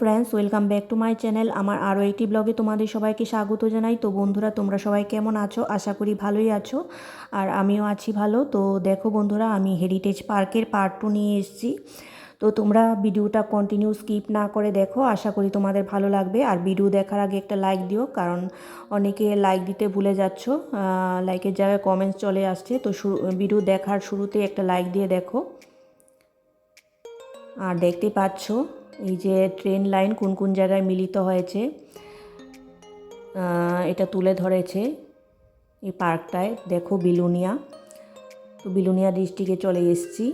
Friends, welcome back to my channel. আমার আরও একটি ব্লগে তোমাদের সবাইকে স্বাগত জানাই। তো বন্ধুরা, তোমরা সবাই কেমন আছো? আশা করি ভালোই আছো, আর আমিও আছি ভালো। তো দেখো বন্ধুরা, আমি হেরিটেজ পার্কের পার্ট 2 নিয়ে এসেছি। তো তোমরা ভিডিওটা কন্টিনিউ স্কিপ না করে দেখো, আশা করি তোমাদের ভালো লাগবে। আর ভিডিও দেখার আগে একটা লাইক দিও, কারণ অনেকে লাইক দিতে ভুলে যাচ্ছ। লাইকের জায়গায় কমেন্টস চলে আসছে। তো ভিডিও দেখার শুরুতে একটা লাইক দিয়ে দেখো। আর দেখতে পাচ্ছ এই যে ট্রেন লাইন কোন কোন জায়গায় মিলিত হয়েছে, এটা তুলে ধরেছে এই পার্কটায়। দেখো বিলুনিয়া, তো বিলুনিয়া ডিস্ট্রিক্টে চলে এসেছি।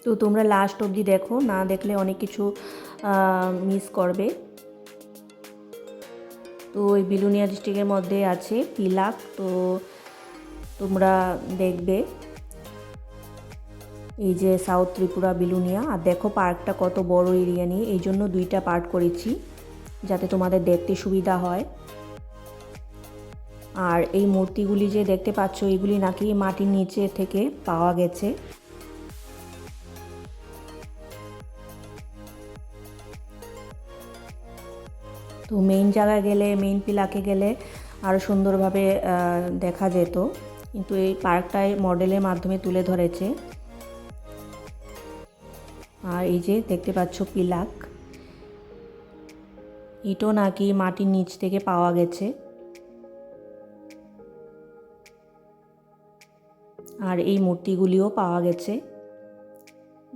তো তোমরা লাস্ট অবধি দেখো, না দেখলে অনেক কিছু মিস করবে। তো এই বিলুনিয়া ডিস্ট্রিক্টের মধ্যে আছে পিলাক, তো তোমরা দেখবে এই যে সাউথ ত্রিপুরা বিলুনিয়া। আর দেখো পার্কটা কত বড় এরিয়া নিয়ে, এই জন্য দুইটা পার্ট করেছি যাতে তোমাদের দেখতে সুবিধা হয়। আর এই মূর্তিগুলি যে দেখতে পাচ্ছ, এগুলি নাকি মাটির নিচে থেকে পাওয়া গেছে। তো মেইন জায়গায় গেলে, মেইন পিলাকে গেলে আরও সুন্দরভাবে দেখা যেত, কিন্তু এই পার্কটায় মডেলের মাধ্যমে তুলে ধরেছে। আর এই যে দেখতে পাচ্ছ পিলাক, এটাও নাকি মাটির নিচ থেকে পাওয়া গেছে। আর এই মূর্তিগুলিও পাওয়া গেছে,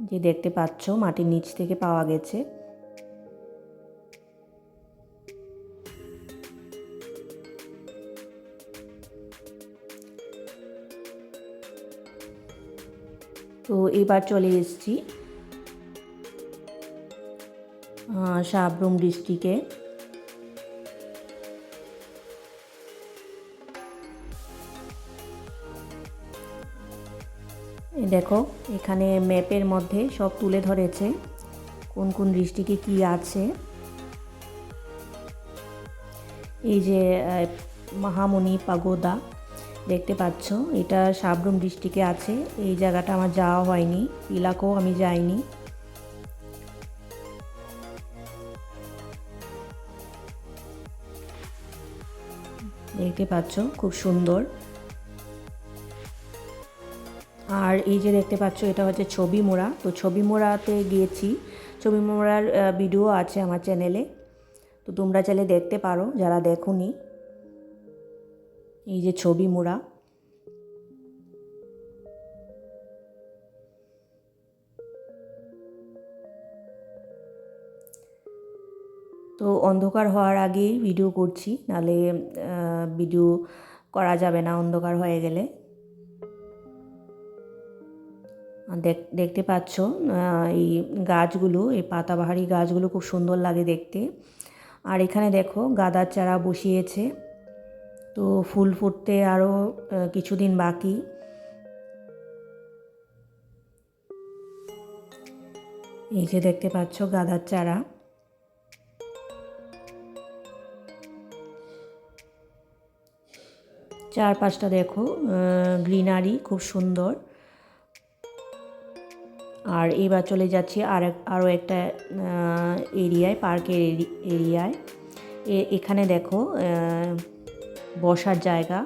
যে দেখতে পাচ্ছ মাটির নিচ থেকে পাওয়া গেছে। তো এবার চলে এসেছি সাবরুম ডিস্ট্রিক্টে। দেখো এখানে ম্যাপের মধ্যে সব তুলে ধরেছে কোন কোন ডিস্ট্রিক্টে কী আছে। এই যে মহামণি পাগোদা দেখতে পাচ্ছ, এটা সাবরুম ডিস্ট্রিক্টে আছে। এই জায়গাটা আমার যাওয়া হয়নি, পিলাকও আমি যাইনি। দেখতে পাচ্ছ খুব সুন্দর। আর এই যে দেখতে পাচ্ছ, এটা হচ্ছে ছবি মোড়া। তো ছবি মোড়াতে গিয়েছি, ছবি মোড়ার ভিডিও আছে আমার চ্যানেলে, তো তোমরা চাইলে দেখতে পারো যারা দেখোনি। এই যে ছবি মোড়া। তো অন্ধকার হওয়ার আগেই ভিডিও করছি, নাহলে ভিডিও করা যাবে না অন্ধকার হয়ে গেলে। দেখতে পাচ্ছ এই গাছগুলো, এই পাতাবাহারি গাছগুলো খুব সুন্দর লাগে দেখতে। আর এখানে দেখো গাঁদার চারা বসিয়েছে, তো ফুল ফুটতে আরও কিছুদিন বাকি। এই যে দেখতে পাচ্ছ গাঁদার চারা। চারপাশটা দেখো গ্রিনারি, খুব সুন্দর। আর এবার চলে যাচ্ছি আরও একটা এরিয়ায়, পার্কের এরিয়ায়। এখানে দেখো বসার জায়গা,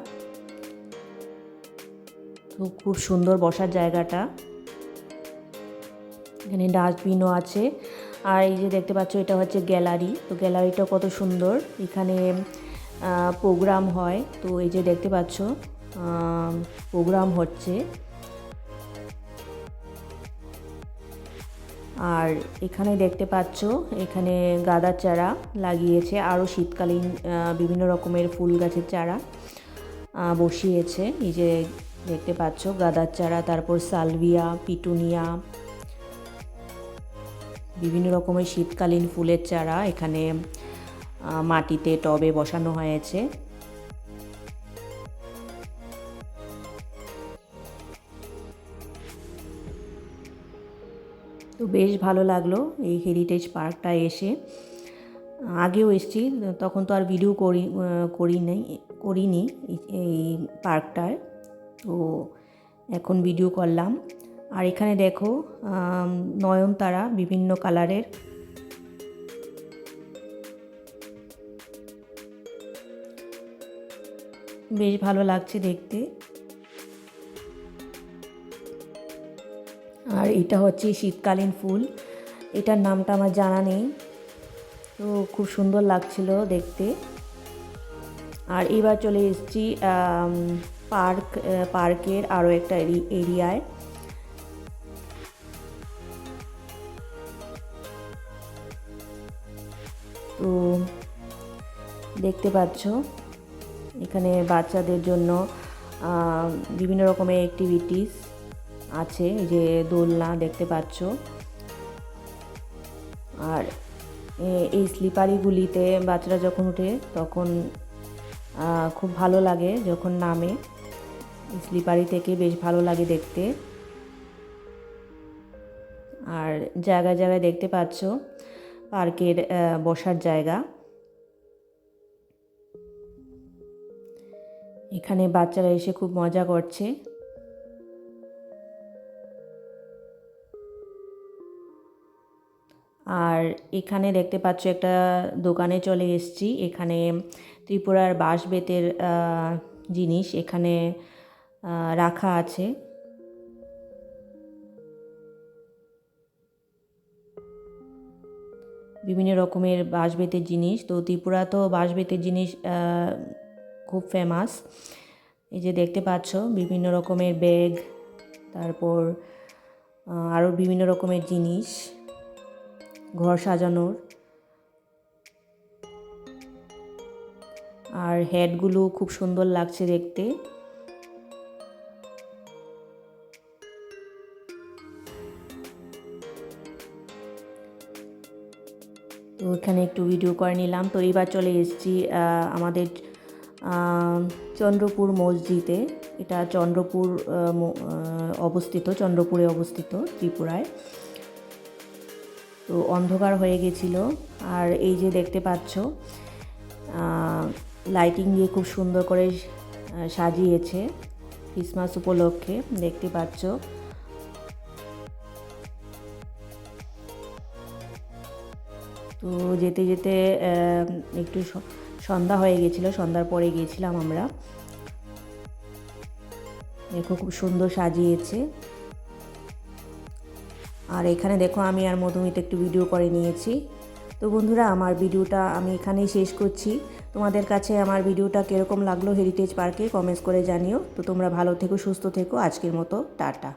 তো খুব সুন্দর বসার জায়গাটা। এখানে ডাস্টবিনও আছে। আর এই যে দেখতে পাচ্ছ, এটা হচ্ছে গ্যালারি। তো গ্যালারিটা কত সুন্দর, এখানে প্রোগ্রাম হয়। তো এই যে দেখতে পাচ্ছ প্রোগ্রাম হচ্ছে। আর এখানে দেখতে পাচ্ছ, এখানে গাঁদার চারা লাগিয়েছে, আরও শীতকালীন বিভিন্ন রকমের ফুল গাছের চারা বসিয়েছে। এই যে দেখতে পাচ্ছ গাঁদার চারা, তারপর সালভিয়া, পিটুনিয়া, বিভিন্ন রকমের শীতকালীন ফুলের চারা এখানে মাটিতে টবে বসানো হয়েছে। তো বেশ ভালো লাগলো এই হেরিটেজ পার্কটা এসে। আগেও এসেছি, তখন তো আর ভিডিও করিনি এই পার্কটায়। তো এখন ভিডিও করলাম। আর এখানে দেখো নয়নতারা বিভিন্ন কালারের, বেশ ভালো লাগছে দেখতে। আর এটা হচ্ছে শীতকালীন ফুল, এটার নামটা আমার জানা নেই, তো খুব সুন্দর লাগছিল দেখতে। আর এবার চলে এসেছি পার্কের আরও একটা এরিয়ায়। তো দেখতে পাচ্ছ এখানে বাচ্চাদের জন্য বিভিন্ন রকমের অ্যাক্টিভিটিস আছে, যে দোলনা দেখতে পাচ্ছ। আর এই স্লিপারিগুলিতে বাচ্চারা যখন ওঠে তখন খুব ভালো লাগে, যখন নামে স্লিপারি থেকে বেশ ভালো লাগে দেখতে। আর জায়গায় জায়গায় দেখতে পাচ্ছ পার্কের বসার জায়গা, এখানে বাচ্চারা এসে খুব মজা করছে। আর এখানে দেখতে পাচ্ছ একটা দোকানে চলে এসেছি, এখানে ত্রিপুরার বাঁশ বেতের জিনিস এখানে রাখা আছে। বিভিন্ন রকমের বাঁশ বেতের জিনিস, তো ত্রিপুরা তো বাঁশ বেতের জিনিস খুব ফেমাস। এই যে দেখতে পাচ্ছ বিভিন্ন রকমের ব্যাগ, তারপর আরও বিভিন্ন রকমের জিনিস ঘর সাজানোর। আর হেডগুলো খুব সুন্দর লাগছে দেখতে। তো এখানে একটু ভিডিও করে নিলাম। তো এবার চলে এসেছি আমাদের চন্দ্রপুর মসজিদে। এটা চন্দ্রপুরে অবস্থিত ত্রিপুরায়। তো অন্ধকার হয়ে গেছিল, আর এই যে দেখতে পাচ্ছ লাইটিং দিয়ে খুব সুন্দর করে সাজিয়েছে ক্রিসমাস উপলক্ষে, দেখতে পাচ্ছ। তো যেতে যেতে একটু সন্ধ্যা হয়ে গেছিলো, সন্ধ্যার পরে গিয়েছিলাম আমরা। দেখো খুব সুন্দর সাজিয়েছে। আর এখানে দেখো আমি আর মধুমিতা একটু ভিডিও করে নিয়েছি। তো বন্ধুরা, আমার ভিডিওটা আমি এখানেই শেষ করছি। তোমাদের কাছে আমার ভিডিওটা কীরকম লাগলো হেরিটেজ পার্কে কমেন্টস করে জানিও। তো তোমরা ভালো থেকো, সুস্থ থেকো। আজকের মতো টাটা।